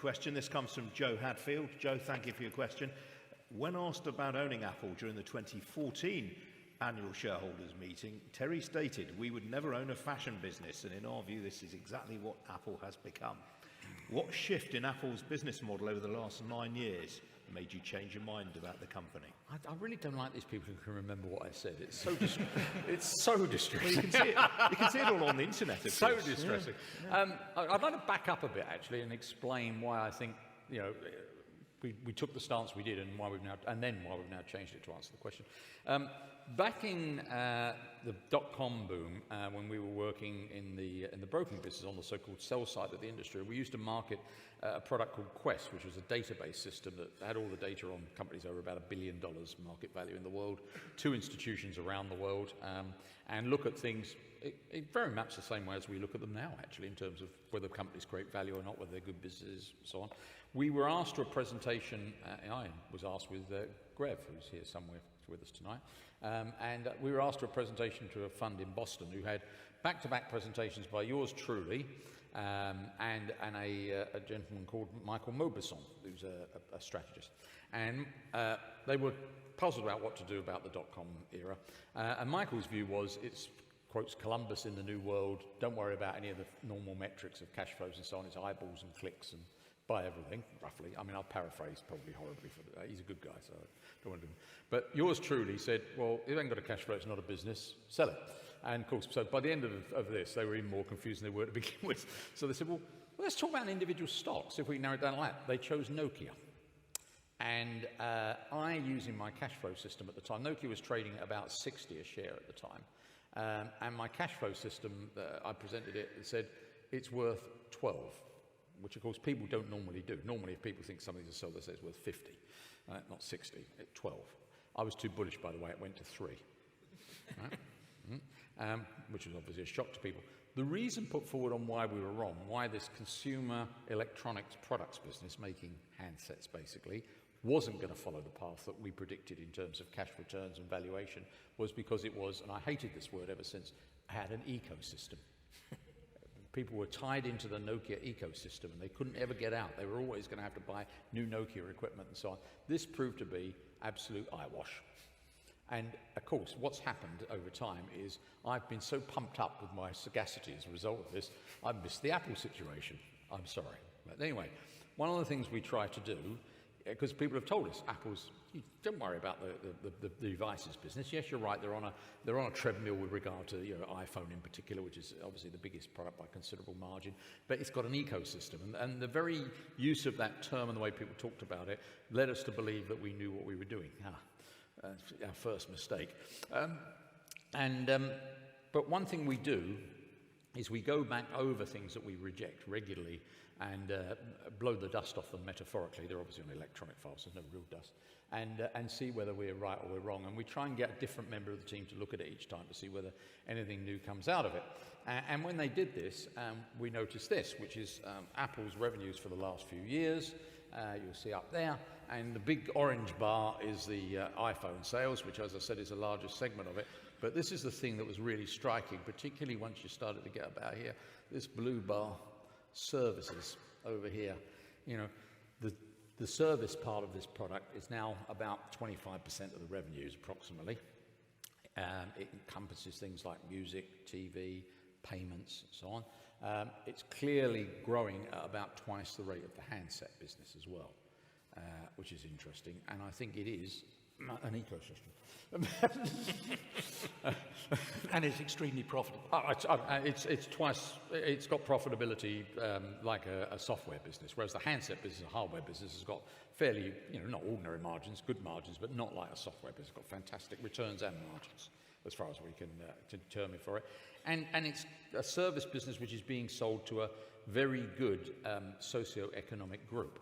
question. This comes from Joe Hadfield. Joe, thank you for your question. When asked about owning Apple during the 2014 annual shareholders meeting, Terry stated, "We would never own a fashion business, and in our view, this is exactly what Apple has become." What shift in Apple's business model over the last 9 years made you change your mind about the company? I really don't like these people who can remember what I said. It's so it's so distressing. Well, you can see it all on the internet. Of So course. distressing. Yeah. I'd like to back up a bit actually and explain why I think we took the stance we did and why we've now changed it to answer the question. Back in the dot-com boom, when we were working in the broking business on the so-called sell side of the industry, we used to market a product called Quest, which was a database system that had all the data on companies over about $1 billion market value in the world, 2 institutions around the world, and look at things very much the same way as we look at them now, actually, in terms of whether companies create value or not, whether they're good businesses, and so on. We were asked to a presentation, I was asked with Grev, who's here somewhere with us tonight, and we were asked to a presentation to a fund in Boston who had back-to-back presentations by yours truly and a gentleman called Michael Mauboussin, who's a strategist. And they were puzzled about what to do about the dot-com era. And Michael's view was, it's, quotes, Columbus in the new world, don't worry about any of the normal metrics of cash flows and so on, it's eyeballs and clicks and buy everything, roughly. I mean, I'll paraphrase probably horribly, he's a good guy, so I don't want to do him. But yours truly said, well, it ain't got a cash flow, it's not a business, sell it. And of course, so by the end of this, they were even more confused than they were to begin with. So they said, well, let's talk about an individual stock, see if we can narrow it down like that. They chose Nokia. And I, using my cash flow system at the time, Nokia was trading at about 60 a share at the time. And my cash flow system, I presented it, and said, it's worth 12. Which of course people don't normally do. Normally if people think something's a sell, they say it's worth 50, not 60, at 12. I was too bullish, by the way, it went to 3, right? Which was obviously a shock to people. The reason put forward on why we were wrong, why this consumer electronics products business, making handsets basically, wasn't going to follow the path that we predicted in terms of cash returns and valuation, was because it was, and I hated this word ever since, had an ecosystem. People were tied into the Nokia ecosystem and they couldn't ever get out. They were always going to have to buy new Nokia equipment and so on. This proved to be absolute eyewash. And of course, what's happened over time is I've been so pumped up with my sagacity as a result of this, I've missed the Apple situation. I'm sorry. But anyway, one of the things we try to do, because people have told us, Apple's, don't worry about the devices business. Yes, you're right, they're on a treadmill with regard to iPhone in particular, which is obviously the biggest product by considerable margin, but it's got an ecosystem. And the very use of that term and the way people talked about it led us to believe that we knew what we were doing. Our first mistake. But one thing we do is we go back over things that we reject regularly and blow the dust off them metaphorically. They're obviously on electronic files, so there's no real dust. And see whether we're right or we're wrong. And we try and get a different member of the team to look at it each time to see whether anything new comes out of it. And when they did this, we noticed this, which is Apple's revenues for the last few years. You'll see up there. And the big orange bar is the iPhone sales, which, as I said, is the largest segment of it. But this is the thing that was really striking, particularly once you started to get about here. This blue bar, services over here. The service part of this product is now about 25% of the revenues, approximately. It encompasses things like music, TV, payments, and so on. It's clearly growing at about twice the rate of the handset business as well, which is interesting, and I think it is an ecosystem. And it's extremely profitable. It's twice, it's got profitability like a software business, whereas the handset business, a hardware business, has got fairly, not ordinary margins, good margins, but not like a software business. It's got fantastic returns and margins, as far as we can determine for it. And it's a service business which is being sold to a very good socio-economic group.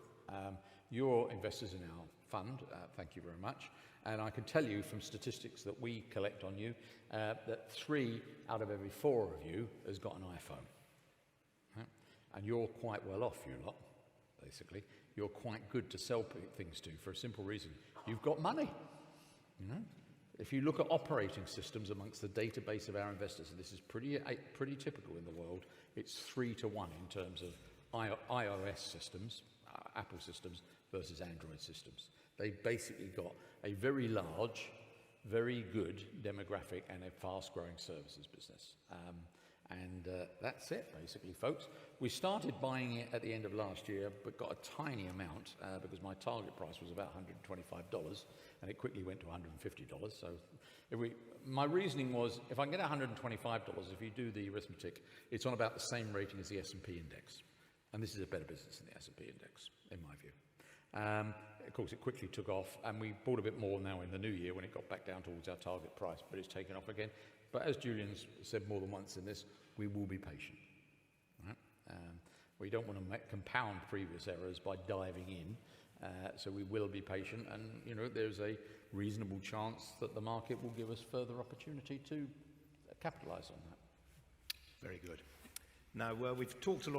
You're investors in our fund, thank you very much. And I can tell you from statistics that we collect on you that 3 out of every 4 of you has got an iPhone. Right? And you're quite well off, you lot, basically. You're quite good to sell things to for a simple reason. You've got money. If you look at operating systems amongst the database of our investors, and this is pretty typical in the world, it's 3 to 1 in terms of iOS systems, Apple systems versus Android systems. They basically got a very large, very good demographic and a fast-growing services business. That's it, basically, folks. We started buying it at the end of last year, but got a tiny amount because my target price was about $125, and it quickly went to $150. So my reasoning was, if I can get $125, if you do the arithmetic, it's on about the same rating as the S&P index. And this is a better business than the S&P index, in my view. Of course, it quickly took off, and we bought a bit more now in the new year when it got back down towards our target price, but it's taken off again. But as Julian's said more than once in this, we will be patient. Right? We don't want to compound previous errors by diving in, so we will be patient, and there's a reasonable chance that the market will give us further opportunity to capitalise on that. Very good. Now, we've talked a lot